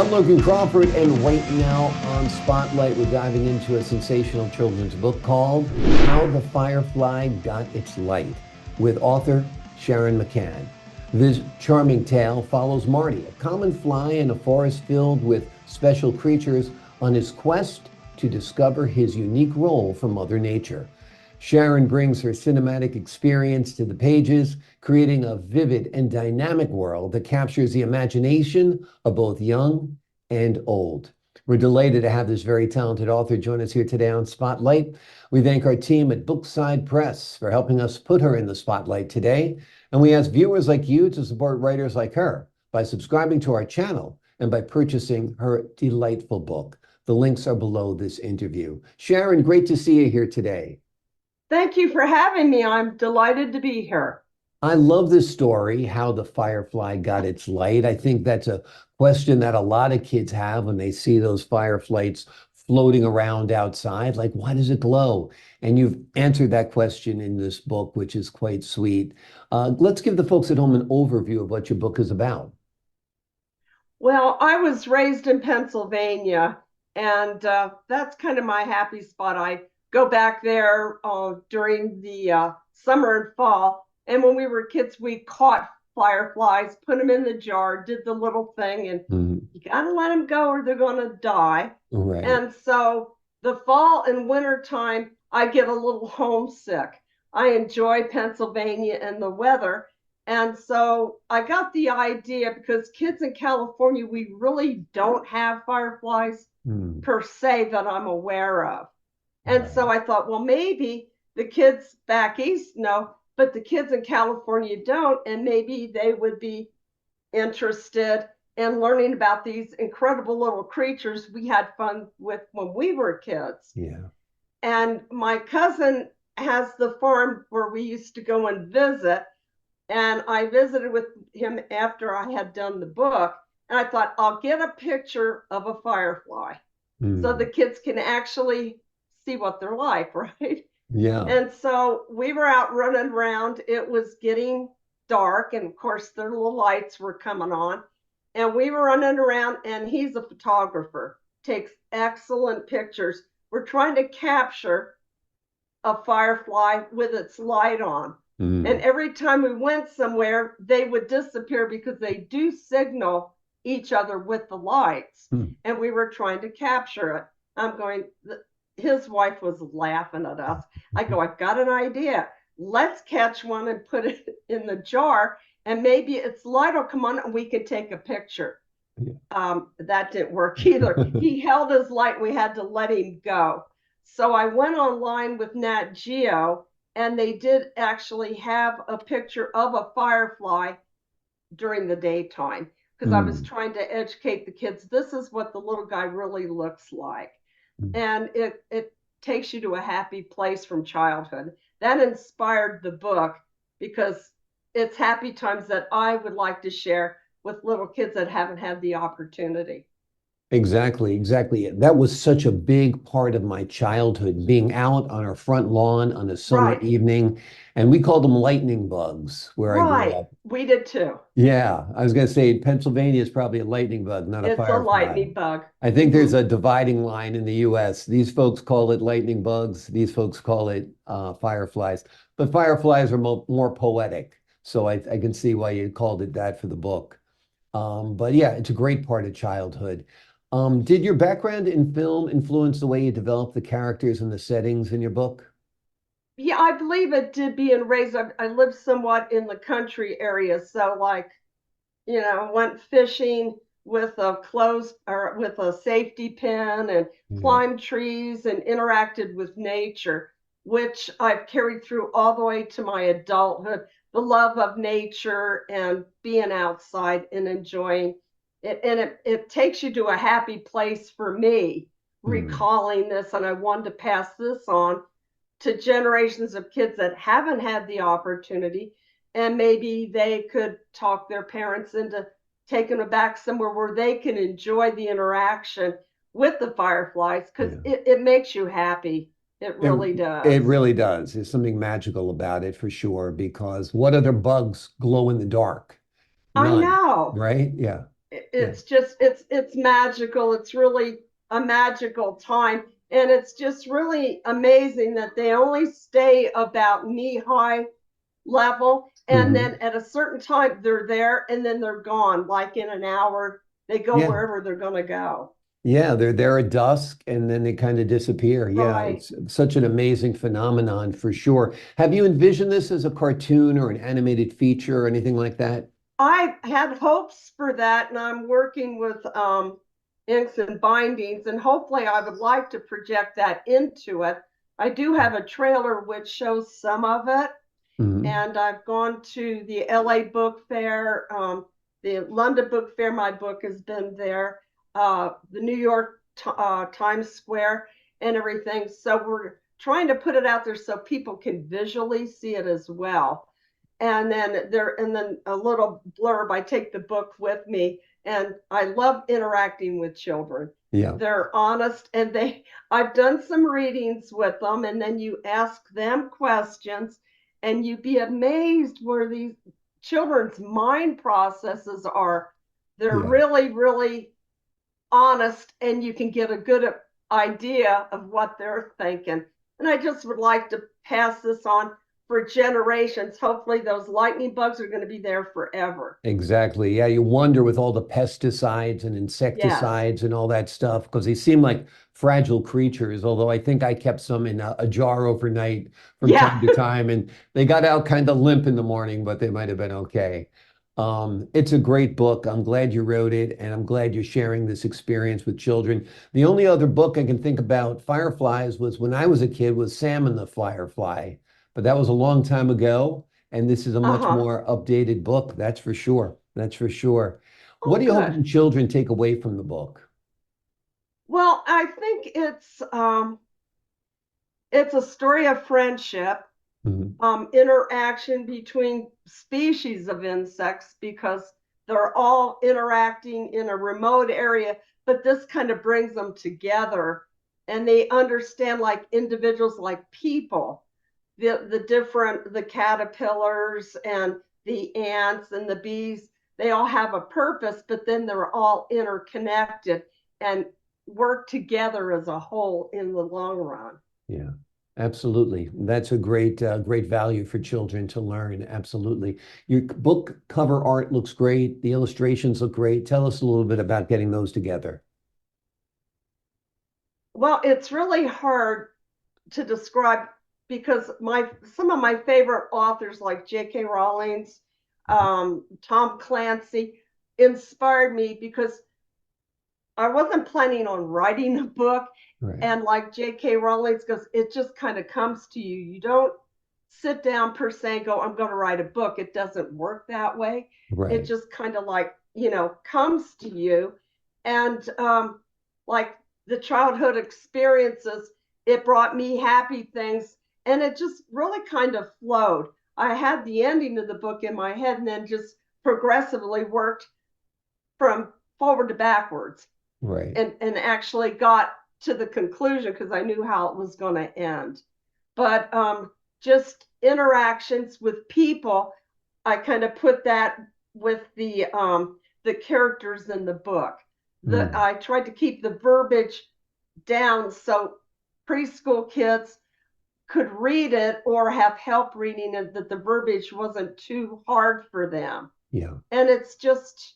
I'm Logan Crawford, and right now on Spotlight, we're diving into a sensational children's book called How the Firefly Got Its Light, with author Sharon McCann. This charming tale follows Marty, a common fly in a forest filled with special creatures, on his quest to discover his unique role for Mother Nature. Sharon brings her cinematic experience to the pages, creating a vivid and dynamic world that captures the imagination of both young and old. We're delighted to have this very talented author join us here today on Spotlight. We thank our team at Bookside Press for helping us put her in the spotlight today. And we ask viewers like you to support writers like her by subscribing to our channel and by purchasing her delightful book. The links are below this interview. Sharon, great to see you here today. Thank you for having me. I'm delighted to be here. I love this story, how the firefly got its light. I think that's a question that a lot of kids have when they see those fireflies floating around outside. Like, why does it glow? And you've answered that question in this book, which is quite sweet. Let's give the folks at home an overview of what your book is about. Well, I was raised in Pennsylvania, and that's kind of my happy spot. I go back there during the summer and fall. And when we were kids, we caught fireflies, put them in the jar, did the little thing, and you got to let them go or they're going to die. Right. And so the fall and winter time, I get a little homesick. I enjoy Pennsylvania and the weather. And so I got the idea because kids in California, we really don't have fireflies per se that I'm aware of. And so I thought, well, maybe the kids back east know, but the kids in California don't, and maybe they would be interested in learning about these incredible little creatures we had fun with when we were kids. Yeah. And my cousin has the farm where we used to go and visit, and I visited with him after I had done the book, and I thought, I'll get a picture of a firefly so the kids can actually see what they're like, right? Yeah. And so we were out running around. It was getting dark, and of course their little lights were coming on. And we were running around, and he's a photographer, takes excellent pictures. We're trying to capture a firefly with its light on. And every time we went somewhere, they would disappear because they do signal each other with the lights. And we were trying to capture it. I'm going, his wife was laughing at us. I go, I've got an idea. Let's catch one and put it in the jar, and maybe its light will come on and we can take a picture. That didn't work either. He held his light. We had to let him go. So I went online with Nat Geo, and they did actually have a picture of a firefly during the daytime because I was trying to educate the kids. This is what the little guy really looks like. And it takes you to a happy place from childhood. That inspired the book because it's happy times that I would like to share with little kids that haven't had the opportunity. Exactly, exactly. That was such a big part of my childhood, being out on our front lawn on a summer Right. evening. And we called them lightning bugs where I grew Right. up. We did too. Yeah, I was going to say Pennsylvania is probably a lightning bug, not a It's a firefly. lightning bug. I think there's a dividing line in the US. These folks call it lightning bugs. These folks call it fireflies. But fireflies are more poetic. So I can see why you called it that for the book. But yeah, it's a great part of childhood. Did your background in film influence the way you developed the characters and the settings in your book? Yeah, I believe it did. Being raised, I lived somewhat in the country area. So like, went fishing with a closed or with a safety pin and climbed trees and interacted with nature, which I've carried through all the way to my adulthood. The love of nature and being outside and enjoying it. And it takes you to a happy place for me, recalling this. And I wanted to pass this on to generations of kids that haven't had the opportunity, and maybe they could talk their parents into taking them back somewhere where they can enjoy the interaction with the fireflies because it makes you happy. It really does. It really does. There's something magical about it for sure, because what other bugs glow in the dark? I None, know. right? Yeah. Yeah. it's just it's magical. It's really a magical time. And it's just really amazing that they only stay about knee high level. And Hmm. then at a certain time, they're there and then they're gone. Like in an hour, they go Yeah. wherever they're going to go. Yeah, they're there at dusk and then they kind of disappear. Yeah, Right. it's such an amazing phenomenon for sure. Have you envisioned this as a cartoon or an animated feature or anything like that? I had hopes for that, and I'm working with inks and bindings, and hopefully, I would like to project that into it. I do have a trailer which shows some of it, Hmm. and I've gone to the LA Book Fair, the London Book Fair. My book has been there, the New York Times Square, and everything. So we're trying to put it out there so people can visually see it as well. And then a little blurb. I take the book with me, and I love interacting with children. Yeah. They're honest, and I've done some readings with them, and then you ask them questions, and you'd be amazed where these children's mind processes are. They're Yeah. really, really honest, and you can get a good idea of what they're thinking. And I just would like to pass this on for generations. Hopefully, those lightning bugs are going to be there forever. Exactly. Yeah, you wonder with all the pesticides and Yes. insecticides and all that stuff because they seem like fragile creatures. Although I think I kept some in a jar overnight from Yeah. time to time, and they got out kind of limp in the morning, but they might have been okay. It's a great book. I'm glad you wrote it, and I'm glad you're sharing this experience with children. The only other book I can think about fireflies was when I was a kid was Sam and the Firefly, but that was a long time ago. And this is a Uh much huh. more updated book, that's for sure. That's for sure. What Oh, do you hope good. the children take away from the book? Well, I think it's a story of friendship, Mhm. interaction between species of insects because they're all interacting in a remote area, but this kind of brings them together and they understand like individuals, like people, the caterpillars and the ants and the bees, they all have a purpose, but then they're all interconnected and work together as a whole in the long run. Yeah, absolutely. That's a great value for children to learn. Absolutely. Your book cover art looks great. The illustrations look great. Tell us a little bit about getting those together. Well, it's really hard to describe because my some of my favorite authors like J.K. Rowling's, Tom Clancy, inspired me because I wasn't planning on writing a book, Right, and like J.K. Rowling's goes, it just kind of comes to you. You don't sit down per se and go, I'm going to write a book. It doesn't work that way. It right, just kind of like comes to you, and like the childhood experiences, it brought me happy things, and it just really kind of flowed. I had the ending of the book in my head, and then just progressively worked from forward to backwards, right. and actually got to the conclusion because I knew how it was going to end. But just interactions with people, I kind of put that with the characters in the book. Mm, I tried to keep the verbiage down so preschool kids could read it or have help reading it, that the verbiage wasn't too hard for them. yeah, And it's just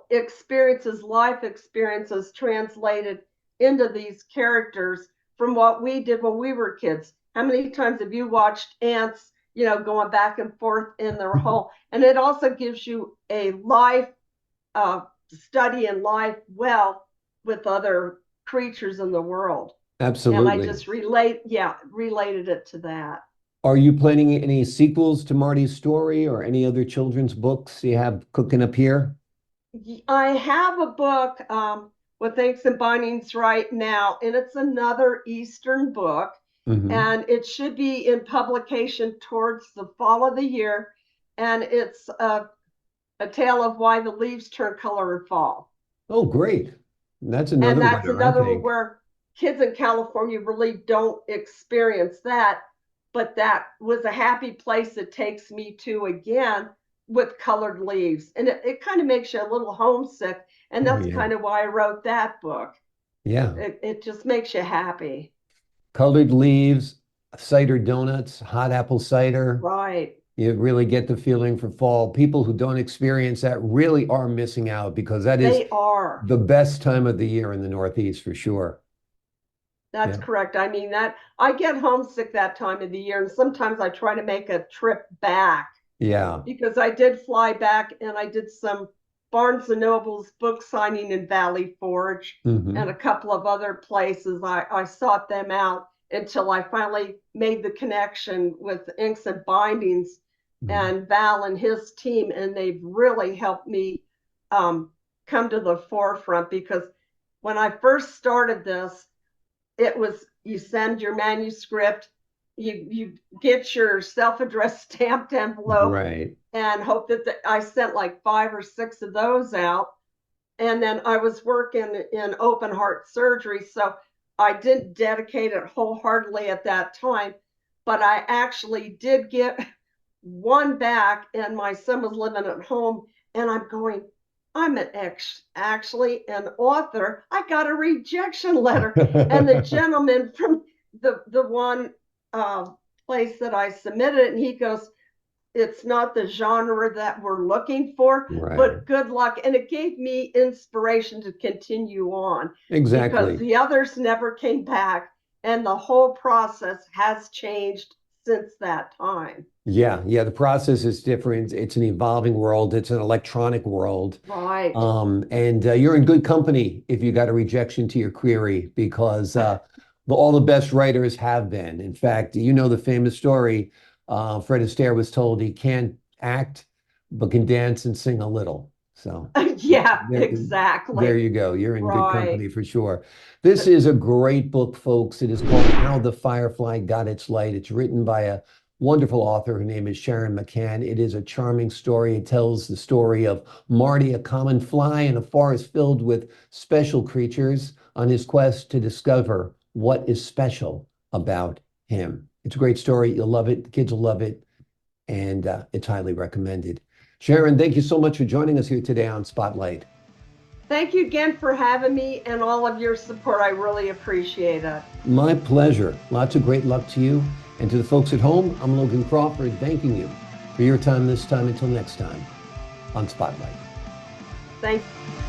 experiences, life experiences translated into these characters from what we did when we were kids. How many times have you watched ants, going back and forth in their hole? And it also gives you a life uh, study in life well with other creatures in the world. And I absolutely. just related it to that. Are you planning any sequels to Marty's story or any other children's books you have cooking up here? I have a book with Inks and Bindings right now, and it's another Eastern book, Hmm. and it should be in publication towards the fall of the year. And it's a tale of why the leaves turn color in fall. Oh, great. That's And another that's winner, I another one think. where kids in California really don't experience that. But that was a happy place it takes me to again with colored leaves, and it kind of makes you a little homesick, and Oh, that's yeah. kind of why I wrote that book. Yeah. It just makes you happy. Colored leaves, cider donuts, hot apple cider. Right. You really get the feeling for fall. People who don't experience that really are missing out because that is They are. the best time of the year in the Northeast for sure. That's Yeah. correct. I mean, that I get homesick that time of the year, and sometimes I try to make a trip back Yeah. because I did fly back and I did some Barnes and Noble's book signing in Valley Forge and Hmm. a couple of other places. I sought them out until I finally made the connection with Inks and Bindings Hmm. and Val and his team, and they've really helped me come to the forefront because when I first started this, it was you send your manuscript, you get your self-addressed stamped envelope Right. and hope that I sent like 5 or 6 of those out. And then I was working in open heart surgery, so I didn't dedicate it wholeheartedly at that time. But I actually did get one back, and my son was living at home, and I'm going, I'm actually an author. I got a rejection letter. And the gentleman from the one uh, place that I submitted it, and he goes, it's not the genre that we're looking for, Right. but good luck. And it gave me inspiration to continue on because Exactly. the others never came back. And the whole process has changed since that time. Yeah. Yeah. The process is different. It's an evolving world. It's an electronic world. Right. And you're in good company if you got a rejection to your query because all the best writers have been. In fact, you know the famous story. Fred Astaire was told he can't act, but can dance and sing a little. So Yeah, there, there exactly. you go. You're in good Right. company for sure. This is a great book, folks. It is called How the Firefly Got Its Light. It's written by a wonderful author. Her name is Sharon McCann. It is a charming story. It tells the story of Marty, a common fly in a forest filled with special creatures, on his quest to discover what is special about him. It's a great story. You'll love it. The kids will love it. And it's highly recommended. Sharon, thank you so much for joining us here today on Spotlight. Thank you again for having me and all of your support. I really appreciate it. My pleasure. Lots of great luck to you. And to the folks at home, I'm Logan Crawford, thanking you for your time this time. Until next time on Spotlight. Thank you.